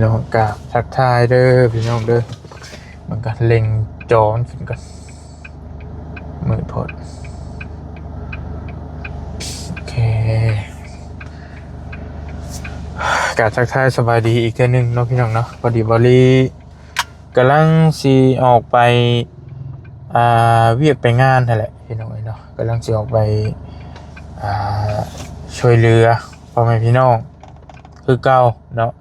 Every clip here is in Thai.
น้องกราบทักทายเด้อพี่น้องเด้อมันก็เล็งจอมันขึ้นกันมือพดโอเคกราบทักทายสบายดีอีกเทื่อนึงเนาะพี่น้องเนาะพอดีบอลี่กำลังสีออกไปเวียกไปงานนั่นแหละพี่น้องเนาะกำลังสีออกไปช่วยเหลือพ่อแม่พี่น้องคือเก่าเนาะ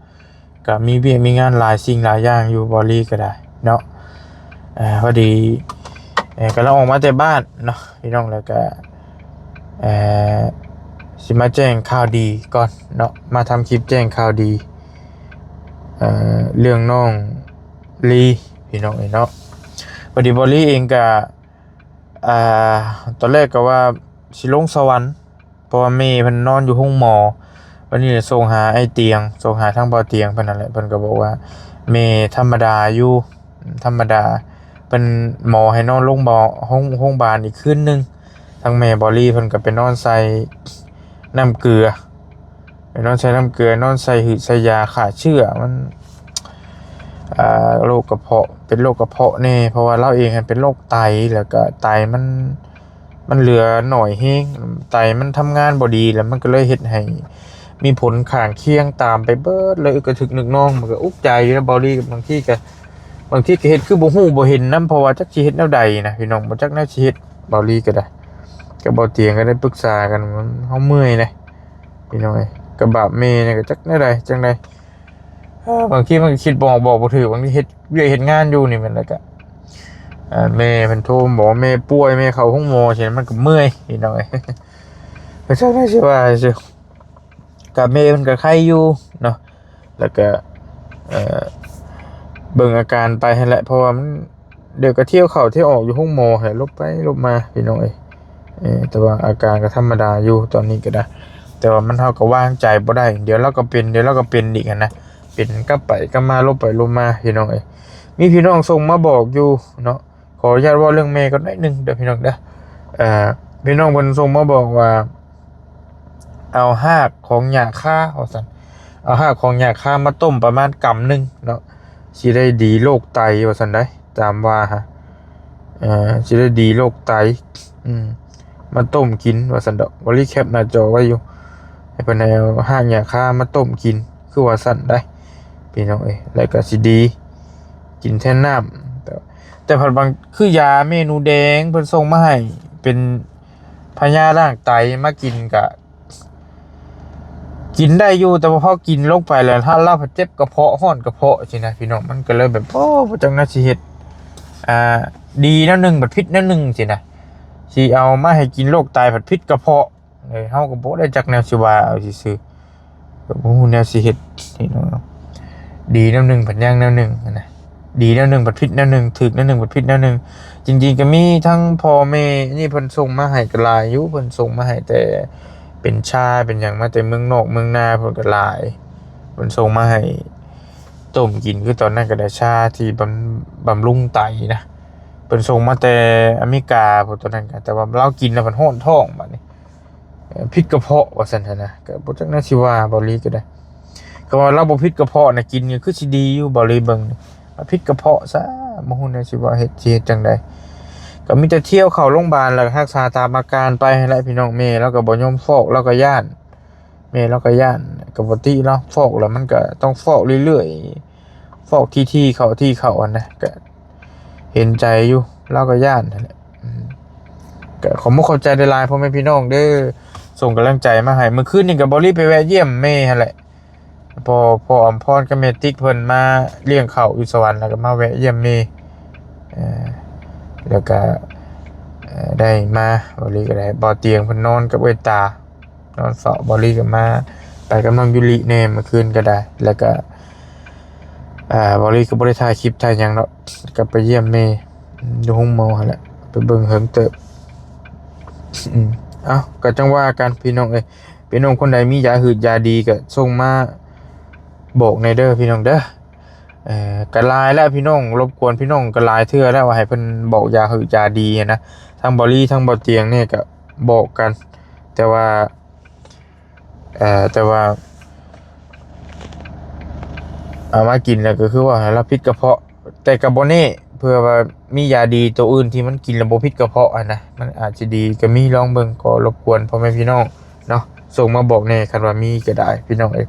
ก็มีเวียกมีงานหลายสิ่งหลายอย่างอยู่บอลี่ก็ได้เนาะพอดีกำลังออกมาจากบ้านเนาะพี่น้องแล้วก็สิมาแจ้งข่าวดีก่อนเนาะมาทำคลิปแจ้งข่าวดีเรื่องน้องลีพี่น้องเนาะพอดีบอลี่เองก็ตอนแรกก็ว่าสิลงสวรรค์เพราะว่าเมย์เพิ่นนอนอยู่ห้องหมอวันนี้ส่งหาไอ้เตียงส่งหาทางบ่อเตียงเพิ่นนั่นแหละเพิ่นก็บอกว่าเมย์ธรรมดาอยู่ธรรมดาเป็นหมอให้นอนโรงพยาบาลห้องบาลอีกคืนนึงทางแม่บอลี่เพิ่นก็ไปนอนใส่น้ำเกลือไปนอนใส่น้ำเกลือนอนใส่หืดใส่ยาฆ่าเชื้อมันโรคกระเพาะเป็นโรคกระเพาะแน่เพราะว่าเราเองเป็นโรคไตแล้วก็ไตมันเหลือหน่อยเฮงไตมันทำงานบ่ดีแล้วมันก็เลยเฮ็ดให้มีผลข้างเคียงตามไปเบิดเลยก็ถึกนึกน้องมันก็อุกใจแล้วบอลี่บางทีก็เฮ็ดคือบ่ฮู้บ่เห็นนำเพราะว่าจักสิเฮ็ดแนวใดนะพี่น้องบ่จักแนวสิเฮ็ดบอลี่ก็ได้ก็บ่เตียงก็ได้ปรึกษากันมันเฮาเมื่อยนะพี่น้องก็บาปแม่นี่ก็จักแนวใดจังได๋บางทีมันก็คิดบ่ออกบอกบ่ถูกบางทีเฮ็ดเวียกเฮ็ดงานอยู่นี่มันแล้วก็แม่เพิ่นโทรบอกว่าแม่ป่วยแม่เข้าห้องหมอฉะนั้นมันก็เมื่อยพี่น้องก็จักได้สิว่าสิกับแม่เพิ่นก็ไข้อยู่เนาะแล้วก็เบิ่งอาการไปให้แหละเพราะว่ามันเดี๋ยวก็เที่ยวเข้าเที่ยวออกอยู่ห้องหมอให้ลบไปลบมาพี่น้องแต่ว่าอาการก็ธรรมดาอยู่ตอนนี้ก็ได้แต่ว่ามันเท่ากับวางใจบ่ได้เดี๋ยวเราก็เป็นอีกนะเป็นก็ไปก็มาลบไปลบมาพี่น้องมีพี่น้องส่งมาบอกอยู่เนาะขออนุญาตว่าเรื่องแม่ก็ได้นึงเดี๋ยวพี่น้องเด้อพี่น้องเพิ่นส่งมาบอกว่าเอาหากของหญ้าค่าเอาซั่นเอาหากของหญ้าค่ามาต้มประมาณกำนึงเนาะสิได้ดีโรคไตว่าซั่นได้ตามว่าฮะสิได้ดีโรคไตมาต้มกินว่าซั่นดอกบ่รีแคปหน้าจอไว้อยู่ให้เพิ่นเอาหากหญ้าค่ามาต้มกินคือว่าซั่นได้พี่น้องแล้วก็สิดีกินแทนน้ำแต่ผัดบางคือยาเมนูแดงเพิ่นส่งมาให้เป็นพญาล้างไตมากินก็กินได้อยู่แต่ว่าพอกินลงไปแล้วถ้าเราเจ็บกระเพาะห้อนกระเพาะสินะพี่น้องมันก็เลยแบบบ่จังน่าสิเฮ็ดดีแนวนึงบัดพิษแนวนึงสินะสิเอามาให้กินโรคไตผัดพิษกระเพาะเฮาก็บ่ได้จักแนวสิว่าเอาซื่อๆก็บ่ฮู้แนวสิเฮ็ดพี่น้องดีแนวนึงผัดย่างแนวนึงนะดีแนวนึงผัดพิษแนวนึงถึกแนวนึงผัดพิษแนวนึงจริงๆก็มีทั้งพ่อแม่นี่เพิ่นส่งมาให้ก็หลายอยู่เพิ่นส่งมาให้แต่เป็นชาเป็นอย่างมาแต่เมืองนอกเมืองนาเพิ่นก็หลายเพิ่นส่งมาให้ต้มกินคือตอนนั้นก็ได้ชาที่บำรุงไตนะเพิ่นส่งมาแต่อเมริกาพวกตอนนั้นก็แต่ว่าเรากินแล้วมันร้อนท้องบัดนี้พิษกระเพาะว่าซั่นนะก็บ่จักน่าสิว่าบ่ลีก็ได้ก็ว่าเราบ่พิษกระเพาะน่ะกินนี่คือสิดีอยู่บ่ลีเบิ่งพิษกระเพาะซะบ่ฮู้แน่สิว่าเฮ็ดจังได๋ก็มีแต่เที่ยวเข้าโรงพยาบาลแล้วรักษาตามอาการไปให้แหละพี่น้องแม่แล้วก็บ่ยอมฟอกแล้วก็ย้านแม่แล้วก็ย้านก็ปกติเนาะฟอกแล้วมันก็ต้องฟอกเรื่อยๆฟอกที่เข้าอันนะก็เห็นใจอยู่แล้วก็ย้านนั่นแหละก็ขอบ่เข้าใจในไลน์พ่อแม่พี่น้องเด้อส่งกำลังใจมาให้เมื่อคืนนี้ก็บ่รีบไปแวะเยี่ยมแม่หั่นแหละพออำพรกับแม่ติ๊กเพิ่นมาเลี้ยงข้าวอยู่สวรรค์แล้วก็มาแวะเยี่ยมแม่แล้วก็ได้มาบริก็ได้บ่อเตียงเพิ่นนอนกับเวตานอนเฝ้าบริก็มาไปกับน้องยุริแน่เมื่อคืนก็ได้แล้วก็บริก็บ่ได้ถ่ายคลิปถ่ายหยังเนาะก็ไปเยี่ยมแม่อยู่ห้องหมอหั่นแหละไปเบิ่งเฮิงเติบเอ้าก็จังว่ากันพี่น้องพี่น้องคนใดมียาหืดยาดีก็ส่งมาบอกในเด้อพี่น้องเด้อกระลายแล้วพี่น้องรบกวนพี่น้องกระลายเทื่อแล้วว่าให้เพิ่นบอกยาหืดยาดีนะทางบริทางบ่อเตียงเนี่ยก็บอกกันแต่ว่า เอามากินแล้วก็คือว่าให้เราพิษกระเพาะแต่กระบ่แน่เพื่อว่ามียาดีตัวอื่นที่มันกินแล้วบ่พิษกระเพาะอ่ะนะมันอาจจะดีก็มีลองเบิ่งก็รบกวนพ่อแม่พี่น้องเนาะส่งมาบอกแน่คันว่ามีก็ได้พี่น้องเอ้ย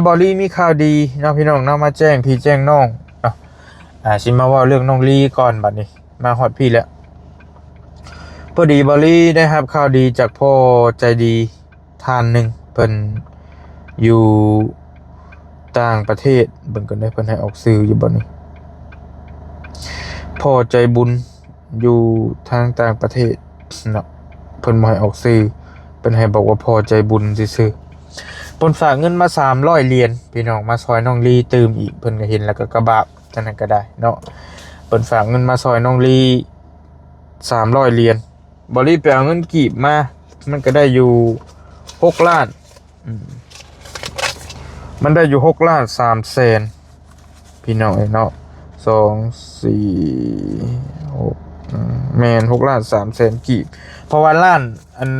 บอลลี่มีข่าวดีเนาะพี่น้องเนาะมาแจ้งพี่แจ้งน้องเนาะสิมาเว่าเรื่องน้องลีก่อนบัดนี้มาฮอดพี่แล้วพอดีบอลลี่ได้รับข่าวดีจากพ่อใจดีท่านหนึ่งเพิ่นอยู่ต่างประเทศเบิ่งกันได้เพิ่นให้ออกสื่ออยู่บ่นี่พ่อใจบุญอยู่ทางต่างประเทศเนาะเพิ่นบ่ให้ออกสื่อเพิ่นให้บอกว่าพ่อใจบุญซื่อๆเพิ่นฝากเงินมา300เหรียญพี่น้องมาซอยน้องลีตื่มอีกเพิ่นก็เห็นแล้วก็กระบาบจังนั้นก็ได้เนาะเพิ่นฝากเงินมาซอยน้องลี300เหรียญบ่รีบไปเอาเงินกีบมามันก็ได้อยู่6ล้านมันได้อยู่6ล้าน3แสนพี่น้องเนาะ2 4 6แม่น6ล้าน3แสนกีบเพราะว่าล้านอัน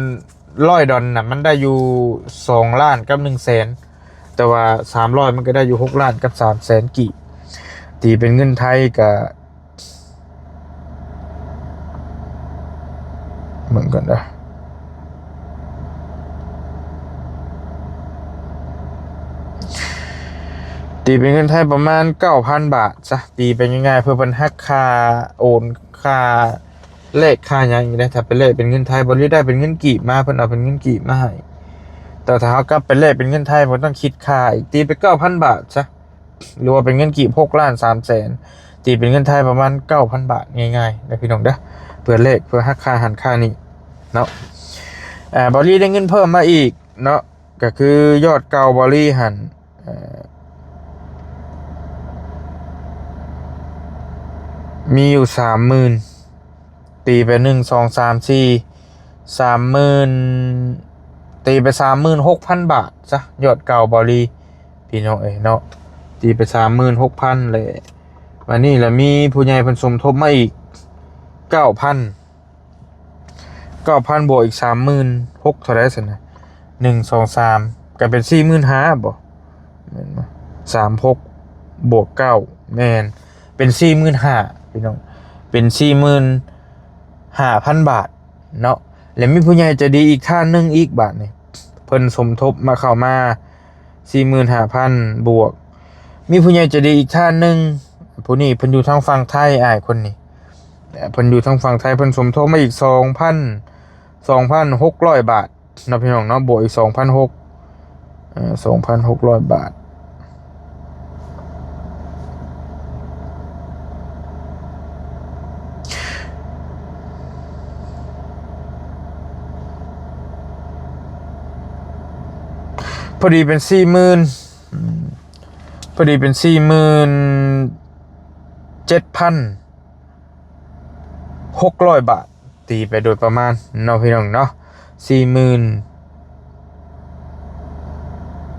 $100น่ะมันได้อยู่2ล้านกับ1แสนแต่ว่า300มันก็ได้อยู่6ล้านกับ3แสนกีบตีเป็นเงินไทยก็เหมือนกันนะตีเป็นเงินไทยประมาณ 9,000 บาทซะตีเป็นง่ายๆเพื่อเพิ่นหักค่าโอนค่าเลขค่าหยังอยู่ได้ถ้าเป็นเลขเป็นเงินไทยบ่ได้เป็นเงินกีบมาเพิ่นเอาเป็นเงินกีบมาให้แต่ถ้าเฮากลับเป็นเลขเป็นเงินไทยเพิ่นต้องคิดค่าอีกตีไป 9,000 บาทซะหรือว่าเป็นเงินกีบ6ล้าน3แสนตีเป็นเงินไทยประมาณ 9,000 บาทง่ายๆนะพี่น้องเด้อเพื่อเลขเพื่อหักค่าหันค่านี้เนาะบอลลี่ได้เงินเพิ่มมาอีกเนาะก็คือยอดเก่าบอลลี่หันมีอยู่30,000ตีไป1 2 3 4 30,000ตีไป36,000 บาทซะยอดเก่าบอลลี่พี่น้องเนาะตีไป36,000เลยวันนี้แล้วมีผู้ใหญ่เพิ่นสมทบมาอีก 9,000บวกอีก36,000เท่าไหร่ซั่นน่ะ1 2 3ก็เป็น45,000บ่แม่นบ่36บวก9แม่นเป็น45,000พี่น้องเป็น45,000 บาทเนาะแล้วมีผู้ใหญ่ใจดีอีกท่านนึงอีกบาทนี่เพิ่นสมทบมาเข้ามา45,000บวกมีผู้ใหญ่ใจดีอีกท่านนึงผู้นี้เพิ่นอยู่ทางฝั่งไทยอ้ายคนนี้เพิ่นอยู่ทางฝั่งไทยเพิ่นสมทบมาอีก2,600 บาทเนาะพี่น้องเนาะบวกอีก2,600 บาทพอดีเป็น40,000พอดีเป็น47,600 บาทตีไปโดยประมาณเนาะพี่น้องเนาะ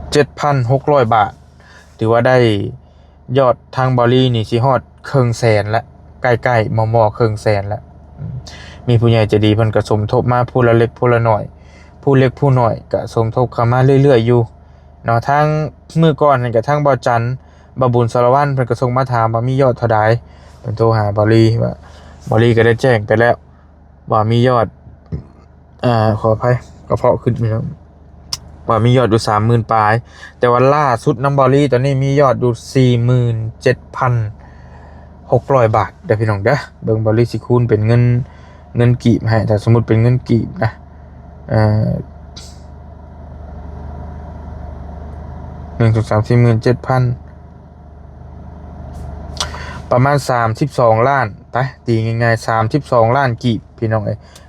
47,600 บาทถือว่าได้ยอดทางบอลลี่นี่สิฮอดครึ่งแสนละใกล้ๆมอครึ่งแสนละมีผู้ใหญ่ใจดีเพิ่นก็สมทบมาผู้ละเล็กผู้ละน้อยผู้เล็กผู้น้อยก็สมทบเข้ามาเรื่อยๆอยู่เนาะทางมื้อก่อนนี่ก็ทางบ่จันบ่บุญสารวัตรเพิ่นก็ส่งมาถามว่ามียอดเท่าใดเพิ่นโทรหาบอลลี่ว่าบอลลี่ก็ได้แจ้งไปแล้วว่ามียอดขออภัยกระเพาะขึ้นนะครับว่ามียอดอยู่30,000ปลายแต่ว่าล่าสุดน้ำบอลลี่ตอนนี้มียอดอยู่47,600 บาทเด้อพี่น้องเด้อเบิ่งบอลลี่สิคูณเป็นเงินกีบให้ถ้าสมมุติเป็นเงินกีบนะ1 2 3 4 7,000ประมาณ32ล้านไปตีง่ายๆ32ล้านกีบพี่น้อง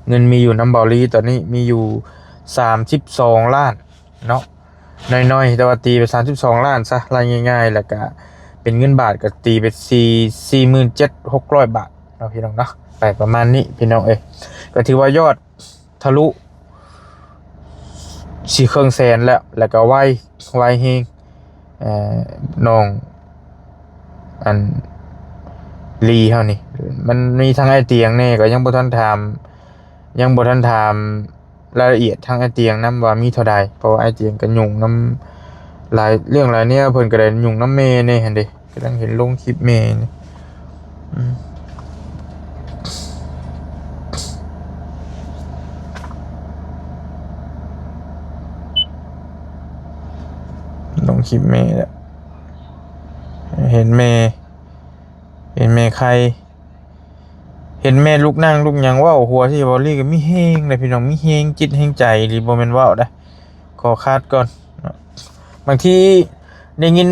เงินมีอยู่น้ำบอลลี่ตอนนี้มีอยู่32ล้านเนาะน้อยๆแต่ว่าตีไป32ล้านซะรายง่ายๆแล้วก็เป็นเงินบาทก็ตีไป47,600 บาทเนาะพี่น้องเนาะไปประมาณนี้พี่น้องก็ถือว่ายอดทะลุ4 ครึ่งแสนแล้วก็ไวเฮงน้องอันลีเฮานี่มันมีทั้งไอเตียงแน่ก็ยังบ่ทันถามรายละเอียดทางไอเตียงนำว่ามีเท่าใดเพราะว่าไอเตียงก็ยุ่งน หลายเรื่องหลายเนี่ยเพิ่นก็ได้ยุ่งน้ำเมนี่หั่นเด้กำลังเห็นลงคลิปเมนี่อืมลงคลิปเมแหละเห็นเมเห็นเมใครเห็นแม่ลูกนั่งลูกหยังเว้าหัวที่บอลลี่ก็มีแฮงเลยพี่น้องมีแฮงจิตแฮงใจหรือบ่แม่นเว้าได้ขอคาดก่อนบางทีได้ยิน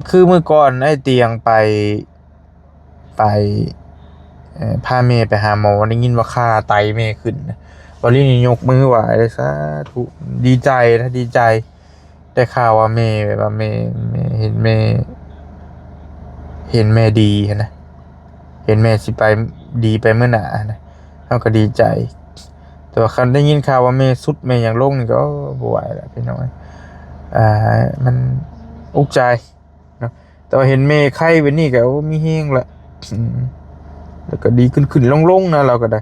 คือมื้อก่อนไอ้เตียงไปพาแม่ไปหาหมอได้ยินว่าค่าไตแม่ขึ้นนะบอลลี่นี่ยกมือไหว้เลยสาธุดีใจนะดีใจได้ข่าวว่าแม่แบบว่าแม่เห็นแม่ดีนะ เห็นแม่สิไปดีไปเมื่อหนานะเขาก็ดีใจแต่ว่าคันได้ยินข่าวว่าแม่สุดแม่อย่างลงนี่ก็บ่ไหวแล้วพี่น้อยมันอุกใจเนาะแต่ว่าเห็นแม่ไข้เป็นนี่ก็มีแห้งละแล้วก็ดีขึ้นลงนะเราก็ได้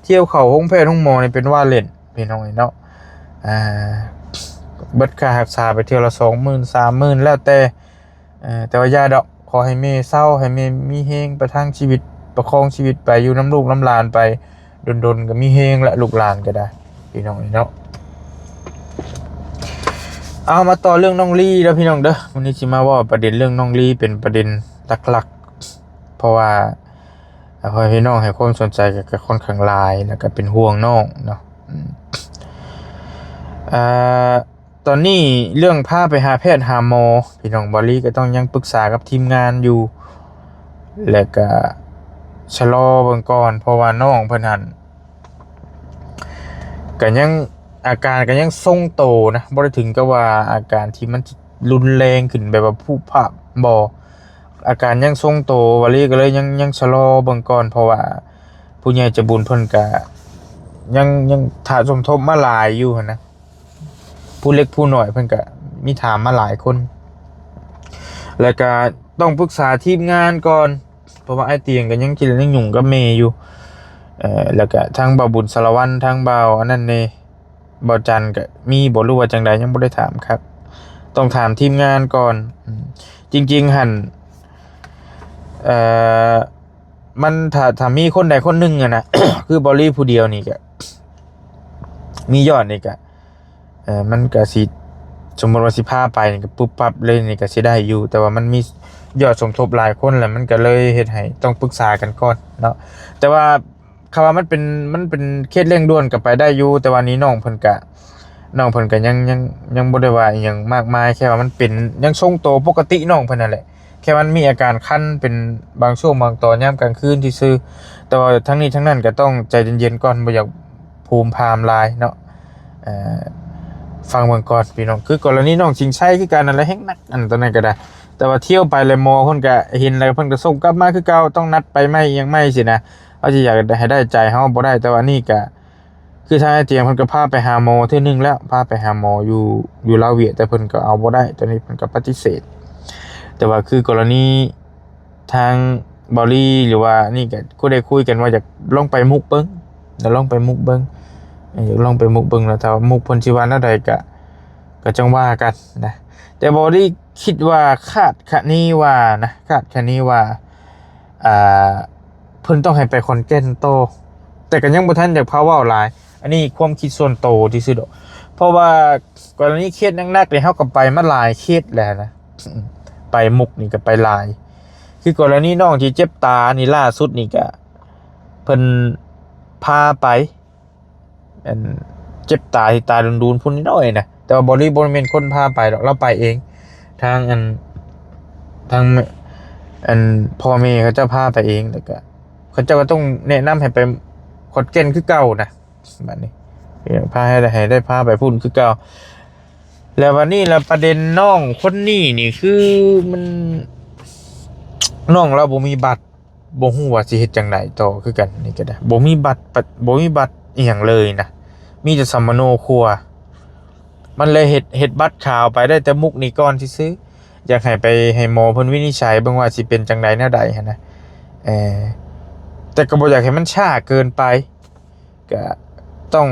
เที่ยวเข้าห้องแพทย์ห้องหมอนี่เป็นว่าเล่นพี่น้อยเนาะอ่าเบิดค่ารักษาไปเที่ยวละ20,000 30,000แล้วแต่ว่ายาดอกขอให้แม่เศร้าให้แม่มีแฮงประทังชีวิตประคองชีวิตไปอยู่น้ำลูกน้ำหลานไปดนก็มีแฮงและลูกหลานก็ได้พี่น้องเนาะเอามาต่อเรื่องน้องลี่แล้วพี่น้องเด้อวันนี้สิมาว่าประเด็นเรื่องน้องลี่เป็นประเด็นหลักๆเพราะว่าพอพี่น้องให้ความสนใจกับค่อนข้างหลายแล้วก็เป็นห่วงน้องเนาะอ่าตอนนี้เรื่องพาไปหาแพทย์หาหมอพี่น้องบอลลี่ก็ต้องยังปรึกษากับทีมงานอยู่แล้วก็ชะลอเบิ่งก่อนเพราะว่าน้องเพิ่นหันก็ยังอาการก็ยังทรงโตนะบ่ได้ถึงกับว่าอาการที่มันรุนแรงขึ้นแบบว่าผู้ภาพบ่อาการยังทรงโตบอลลี่ก็เลยยังชะลอเบิ่งก่อนเพราะว่าผู้ใหญ่ใจะบุญเพิ่นก็ยังถ่าสมทบมาหลายอยู่หั่นนะผู้เล็กผู้น้อยเพิ่นก็มีถามมาหลายคนแล้วก็ต้องปรึกษาทีมงานก่อนเพราะว่าไอ้เตียงก็ยังกินยังหยุ่งกับเมย์อยู่แล้วก็ทางบ่าวบุญสารวัตรทางบ่าวอันนั้นนี่บ่าวจันก็มีบ่รู้ว่าจังใดยังบ่ได้ถามครับต้องถามทีมงานก่อนจริงๆหั่นเอ่อมันถ้ามีคนใดคนหนึ่งอะนะ คือบอลลี่ผู้เดียวนี่ก็มียอดนี่ก็มันก็สิสมมติว่าสิพาไปนี่ก็ปุ๊บปั๊บเลยนี่ก็สิได้อยู่แต่ว่ามันมียอดสมทบหลายคนแหละมันก็เลยเฮ็ดให้ต้องปรึกษากันก่อนเนาะแต่ว่าคำว่ามันเป็นเคสเร่งด่วนก็ไปได้อยู่แต่ว่านี้น้องเพิ่นก็ยังบ่ได้ว่าอิหยังมากมายแค่ว่ามันเป็นยังทรงตัวปกติน้องเพิ่นนั่นแหละแค่มันมีอาการคันเป็นบางช่วงบางตอนยามกลางคืนซื่อๆแต่ว่าทั้งนี้ทั้งนั้นก็ต้องใจเย็นๆก่อนบ่อยากภูมิพามหลายเนาะเอ่อ ฟังเบิ่งก่อนพี่น้องคือกรณีน้องชิงชัยคือการนั่นแหละแฮงนักอันตอนนั้นก็ได้แต่ว่าเที่ยวไปเลยหมอเพิ่นก็เห็นแล้วเพิ่นก็ส่งกลับมาคือเก่าต้องนัดไปไหมยังไม่สินะเขาสิอยากให้ได้ใจเฮาบ่ได้แต่ว่านี่ก็คือทางไอ้เตียงเพิ่นก็พาไปหาหมอเทื่อนึงแล้วพาไปหาหมออยู่ลาวเวียดแต่เพิ่นก็เอาบ่ได้ตอนนี้เพิ่นก็ปฏิเสธแต่ว่าคือกรณีทางบอลี่หรือว่านี่ก็ก็ได้คุยกันว่าอยากลองไปมุกเบิ่งแล้วลองไปมุกเบิ่งอยากลองไปมุกเบิ่งแล้วถ้ามุกเพิ่นสิว่าแนวใดก็จังว่ากันนะแต่บอดี้คิดว่าคาดคะนี้ว่านะคาดคะนี้ว่าอ่าเพิ่นต้องให้ไปคอนแก่นโตแต่ก็ยังบ่ทันอยากพาเว้าหลายอันนี้ความคิดส่วนโตวที่สุดเพราะว่ากรณีเคสนักๆนี่เฮาก็ไปมาหลายเคสแล้วนะไปมุกนี่ก็ไปหลายคือกรณีน้องที่เจ็บตานี่ล่าสุดนี่ก็เพิ่นพาไปอันเจ็บตาที่ตาดูนๆพุ่นนิดหน่อยนะแต่ว่าบริบทเป็นคนพาไปหรอกเราไปเองทางอันพ่อแม่เขาจะพาไปเองแล้วก็เขาเจ้าก็ต้องแนะนำให้ไปขอนแก่นคือเก่านะแบบนี้พาให้ได้พาไปพุ่นคือเก่าแล้ววันนี้ละประเด็นน้องคนนี้นี่คือมันน้องเราบ่มีบัตรบ่ฮู้ว่าสิเฮ็ดจังไดต่อคือกันนี่ก็ได้บ่มีบัตรอีหยังเลยนะมีแต่สัมมโนครัวมันเลยเฮ็ดบัตรขาวไปได้แต่มุกนี่ก่อนที่ซื้ออยากให้ไปให้หมอเพิ่นวินิจฉัยเบิ่งว่าสิเป็นจังไดแนวใดหั่นนะเออแต่ก็บ่อยากให้มันช้าเกินไปก็ต้อง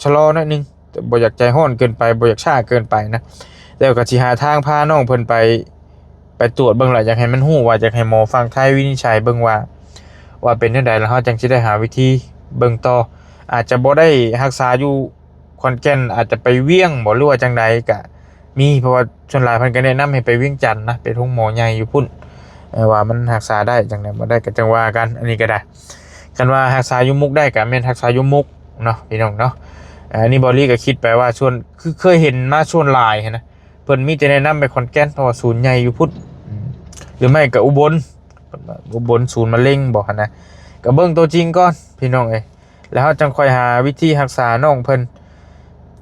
ชะลอหน่อยนึง บ่อยากใจร้อนเกินไปบ่อยากช้าเกินไปนะแล้วก็สิหาทางพาน้องเพิ่นไปตรวจเบิ่งล่ะอยากให้มันฮู้ว่าอยากให้หมอฟังไทยวินิจฉัยเบิ่งว่าเป็นจังไดแล้วเฮาจังสิได้หาวิธีเบิ่งต่ออาจจะบ่ได้รักษาอยู่ขอนแก่นอาจจะไปเวียงบ่รู้ว่าจังใดก็มีเพราะว่าส่วนหลายเพิ่นก็แนะนำให้ไปเวียงจันทน์นะไปโรงหมอใหญ่อยู่พุ่นว่ามันรักษาได้จังได๋บ่ได้ก็จังว่ากันอันนี้ก็ได้คันว่ารักษาอยู่มุกได้ก็แม่นรักษาอยู่มุกเนาะพี่น้องเนาะอันนี้บอลลี่ก็คิดไปว่าส่วนคือเคยเห็นมาส่วนหลายนะเพิ่นมีแต่แนะนำไปขอนแก่นเพราะว่าศูนย์ใหญ่อยู่พุ่นหรือไม่ก็อุบลศูนย์มะเร็งบอกนะก็เบิ่งตัวจริงก่อนพี่น้องเอ้ยแล้วเราจังค่อยหาวิธีรักษาน้องเพิ่น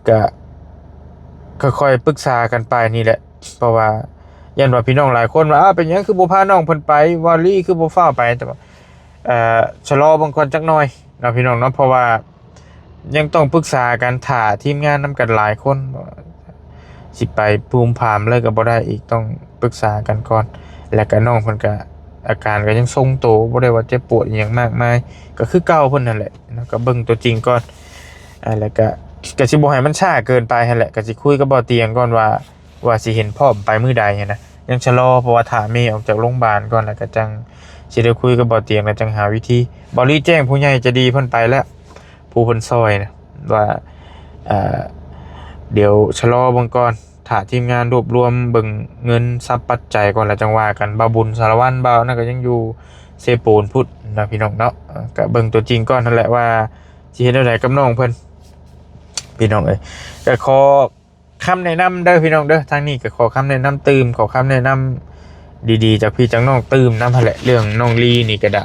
ก็ค่อยๆปรึกษากันไปนี่แหละเพราะว่ายันว่าพี่น้องหลายคนว่าเป็นหยังคือบ่พาน้องเพิ่นไปวอลลี่คือบ่ฟ้าไปแต่ว่าชะลอบางคนจักหน่อยเนาะพี่น้องเนาะเพราะว่ายังต้องปรึกษากันถ่าทีมงานนำกันหลายคนสิไปภูมิพามเลยก็บ่ได้อีกต้องปรึกษากันก่อนแล้วก็น้องเพิ่นก็อาการก็ยังทรงโตบ่ได้ว่าเจ็บปวดอหยังมากมายก็คือเก่าเพิ่นนั่นแหละเนาะก็เบิ่งตัวจริงก่อนแล้วก็สิบ่ให้มันช้าเกินไปนั่นแหละก็สิคุยกับบ่อเตียงก่อนว่าสิเห็นพร้อมไปมื้อใดนะยังชะลอเพราะว่าถ้าแม่ออกจากโรงพยาบาลก่อนแล้วก็จังสิได้คุยกับบ่อเตียงแล้วจังหาวิธีบ่รีแจ้งผู้ใหญ่จะดีเพิ่นไปแล้วผู้เพิ่นซอยนะว่าเดี๋ยวชะลอเบิ่งก่อนถ้าทีมงานรวบรวมเบิ่งเงินทรัพย์ปัจจัยก่อนแล้วจังว่ากันบ่าวบุญสารวัตรบ่าวนั่นก็ยังอยู่เซโปนพุทธนะพี่น้องเนาะก็เบิ่งตัวจริงก่อนนั่นแหละว่าสิเฮ็ดจังไดกับน้องเพิ่นพี่น้องเอ้ยก็ขอคำแนะนำเด้อพี่น้องเด้อทางนี้ก็ขอคำแนะนำตื่มขอคำแนะนำดีๆจากพี่จังน้องตื่มนำแหละเรื่องน้องลีนี่ก็ได้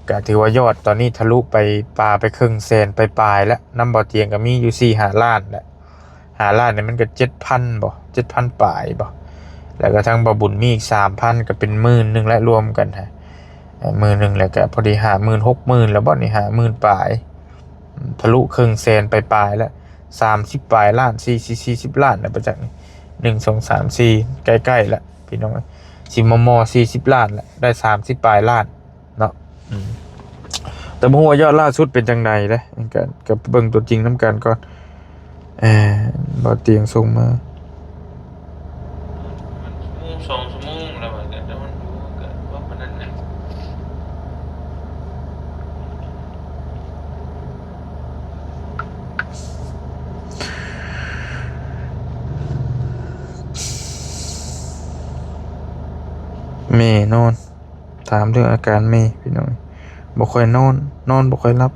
ก็ถือว่ายอดตอนนี้ทะลุไปปลาไปครึ่งแสนไปปลายแล้วน้ำบ่อเตียงก็มีอยู่4-5 ล้านแหละ5 ล้านเนี่ยมันก็7,000บ่7,000ปลายบ่แล้วก็ทางบ่บุญมีอีก3,000ก็เป็น10,000แล้วรวมกันฮะ10,000แล้วก็พอดี50,000 60,000แล้วบ่นี่50,000ปลายทะลุครึ่งแสนไปปลายแล้ว30ปลายล้าน40ล้านแล้วประจักษ์นี่1 2 3 4ใกล้ๆแล้วพี่น้องสิมอ40ล้านแล้วได้30ปลายล้านเนาะแต่บ่ฮู้ว่ายอดล่าสุดเป็นจังได๋เด้ก็เบิ่งตัวจริงนำกันก่อนบ่เตียงส่งมา2 ชั่วโมงแล้วมันก็มันก็ว่าปานนั้นน่ะแม่นอนถามถึงอาการแม่พี่น้องบ่ค่อยนอนบ่ค่อยหลับ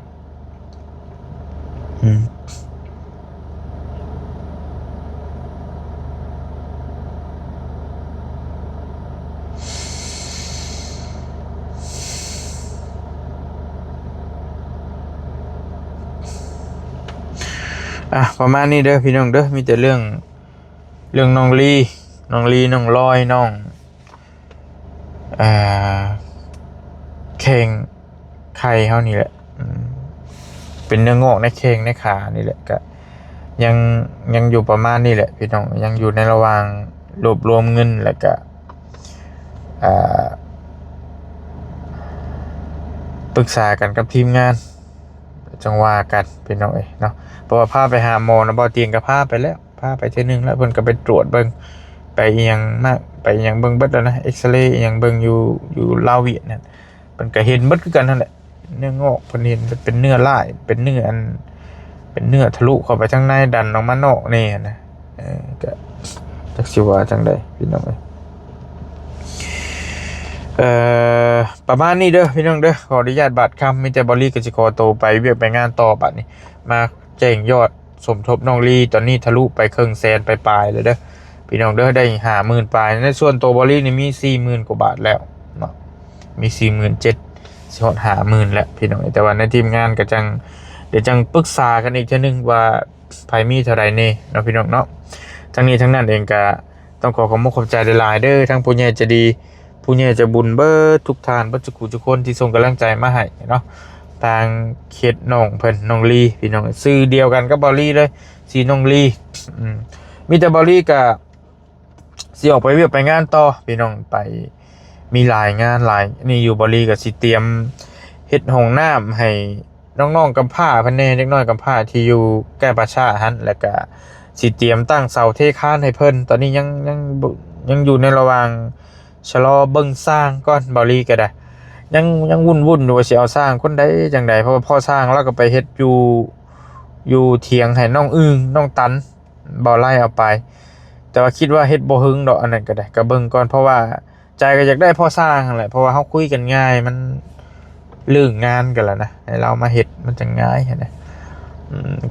ประมาณนี้เด้อพี่น้องเด้อมีแต่เรื่องน้องลีน้องลอยน้องเข่งไข่เฮานี่แหละเป็นเนื้องอกในเข่งในขานี่แหละก็ยังอยู่ประมาณนี้แหละพี่น้องยังอยู่ในระหว่างรวบรวมเงินแล้วก็ปรึกษากันกับทีมงานจังว่ากันพี่น้องเนาะเพราะว่าพาไปหาหมอนะบ่เตียงก็พาไปแล้วพาไปเทื่อนึงแล้วเพิ่นก็ไปตรวจเบิ่งไปอีหยังมากไปอีหยังเบิ่งเบิดแล้วนะเอ็กซเรย์อีหยังเบิ่งอยู่ลาวเวียดนั่นเพิ่นก็เห็นเบิดคือกันนั่นแหละเนื้องอกเพิ่นเห็นเป็นเนื้อลายเป็นเนื้อทะลุเข้าไปข้างในดันออกมานอกนี่นะก็จักสิว่าจังได๋พี่น้องประมาณนี้เด้อพี่น้องเด้อขออนุญาตบัตรคำมีแต่บอลลี่กับสิคอโตไปเวียกไปงานต่อบัดนี้มาแจ้งยอดสมทบน้องลีตอนนี้ทะลุไปครึ่งแสนไปปลายเลยเด้อพี่น้องเด้อได้50,000ปลายในส่วนตัวบอลลี่นี่มี 40,000 กว่าบาทแล้วเนาะมี 47,000สิฮอด50,000แล้วพี่น้องแต่ว่าในทีมงานก็เดี๋ยวจังปรึกษากันอีกเทื่อนึงว่าไผมีเท่าใดแน่เนาะพี่น้องเนาะทั้งนี้ทั้งนั้นเองก็ต้องขอบคุณขอบใจหลายๆเด้อทั้งผู้ใหญ่ใจะดีผู้ใหญ่จะบุญเบิดทุกทานเบิดทุกคนที่ส่งกำลังใจมาให้เนาะทางเขตน้องเพิ่นน้องลีพี่น้องซื้อเดียวกันกับบอลลี่เลยสีน้องลีมีแต่บอลลี่กับสิออกไปเวียกไปงานต่อพี่น้องไปมีหลายงานหลายนี่อยู่บอลลี่กับสิเตรียมเฮ็ดห้องน้ำให้ น้องๆกำพร้าเพิ่นแน่เด็กน้อยกำพร้าที่อยู่ใกล้ประชาหั่นแล้วก็สิเตรียมตั้งเสาเทคานให้เพิ่นตอนนี้ยังอยู่ในระหว่างชะลอเบิ่งสร้างก่อนเบาลีก็ได้ยังวุ่นๆอยู่ว่าสิเอาสร้างคนใดจังใดเพราะว่าพ่อสร้างแล้วก็ไปเฮ็ดอยู่เถียงให้น้องอึ้งน้องตันบ่ไล่เอาไปแต่ว่าคิดว่าเฮ็ดบ่หึงดอกอันนั้นก็ได้ก็เบิ่งก่อนเพราะว่าใจก็อยากได้พ่อสร้างนั่นแหละเพราะว่าเฮาคุยกันง่ายมันเรื่องงานกันแล้วนะให้เรามาเฮ็ดมันจะง่ายนะ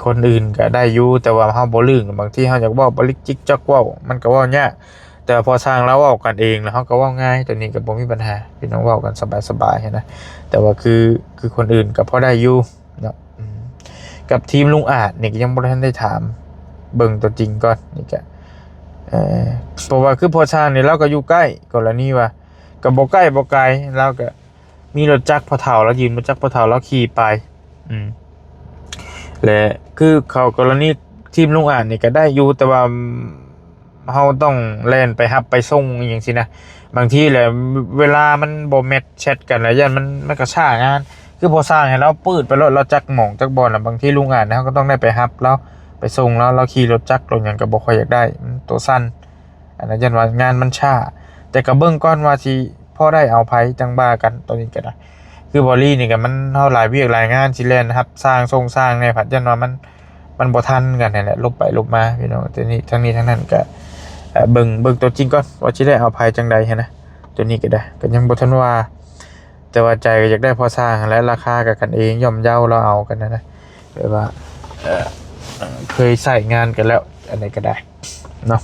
คนอื่นก็ได้อยู่แต่ว่าเฮาบ่ลืมบางทีเฮาอยากเว้าบ่ลิกจิกจักเว้ามันก็เว้ายากแต่พอสร้างแล้วเว้ากันเองแล้วเฮาก็เว้าง่ายตัวนี้ก็บ่มีปัญหาพี่น้องเว้ากันสบายๆนะแต่ว่าคือคนอื่นก็พอได้อยู่เนาะกับทีมลุงอาจนี่ก็ยังบ่ทันได้ถามเบิ่งตัวจริงก่อนนี่ก็เพราะว่าคือพอสร้างนี่เราก็อยู่ใกล้กรณีว่าก็บ่ใกล้บ่ไกลเราก็มีรถจักรพอเฒ่าแล้วยืมรถจักรพอเฒ่าแล้วขี่ไปและคือเขากรณีทีมลุงอ่านนี่ก็ได้อยู่แต่ว่าเฮาต้องแล่นไปรับไปส่งอหยังสินะบางทีแหละเวลามันบ่แมทแชทกันแล้วยันมันก็ช้างานคือพอสร้างให้เราปืดไปรถเราจักหม่องจักบอลน่ะบางทีลุงอ่านนะเฮาก็ต้องได้ไปรับแล้วไปส่งแล้วเราขี่รถจักรรถหยังก็บ่ค่อยอยากได้มันตัวสั้นอันนั้นยันว่างานมันช้าแต่ก็เบิ่งก่อนว่าสิพอได้เอาไผจังบ้ากันตัวนี้ก็ได้คือบอลี่นี่ก็มันเท่าหลายเวียกหลายงานสิแล่นนะครับสร้างสร้างในผัดยันว่ามันบ่ทันกันนั่นแหละลบไปลบมาพี่น้องตัวนี้ทั้งนี้ทั้งนั้นก็เบิ่งตัวจริงก่อนว่าสิได้เอาภัยจังใดหันนะตัวนี้ก็ได้ก็ยังบ่ทันว่าแต่ว่าใจก็อยากได้พอสร้างและราคากับกันเองย่อมเยาเราเอากันนะแบบว่าเคยใส่งานกันแล้วอะไรก็ได้เนาะ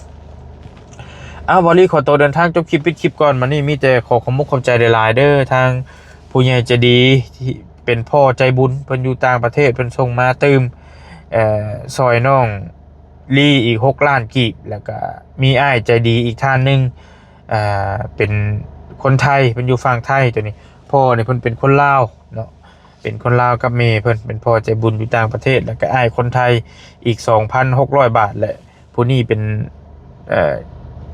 บอลี่ขอตัวเดินทางจบคลิปปิดคลิปก่อนมานี่มีแต่ขอขอบคุณขอบใจหลายๆเด้อทางผู้ใหญ่ใจดีที่เป็นพ่อใจบุญเพิ่นอยู่ต่างประเทศเพิ่นส่งมาตืมซอยน้องลี่อีก6 ล้านกีบแล้วก็มีอ้ายใจดีอีกท่านหนึงเป็นคนไทยเพิ่นอยู่ฝั่งไทยตัวนี้พ่อเนี่ยเพิ่นเป็นคนลาวเนาะเป็นคนลาวกับแม่เพิ่นเป็นพ่อใจบุญอยู่ต่างประเทศแล้วก็อ้ายคนไทยอีก 2,600 บาทแหละผู้นี้เป็น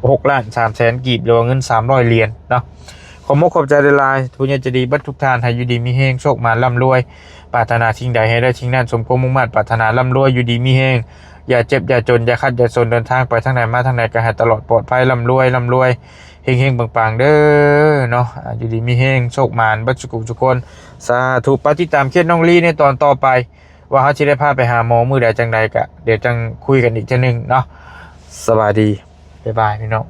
6,300,000 กีบหรือว่าเงิน300 เหรียญเนาะขอมขอบใจหลายๆทุกอย่างจะดีบัดทุกทานให้อยู่ดีมีแฮงโชคมาร่ำรวยปรารถนาสิ่งใดให้ได้สิ่งนั้นสมความมุ่งมั่นปรารถนาร่ำรวยอยู่ดีมีแฮงอย่าเจ็บอย่าจนอย่าคัดอย่าจนเดินทางไปทางไหนมาทางไหนก็ให้ตลอดปลอดภัยร่ำรวยเฮงๆปังๆเด้อเนาะอยู่ดีมีแฮงโชคมานบัดทุกคนสาธุปฏิตามเคสน้องลีในตอนต่อไปว่าเขาสิได้พาไปหาหมอมื้อใดจังใดก็เดี๋ยวจังคุยกันอีกเทื่อนึงเนาะสวัสดีบ๊ายบายพี่น้อง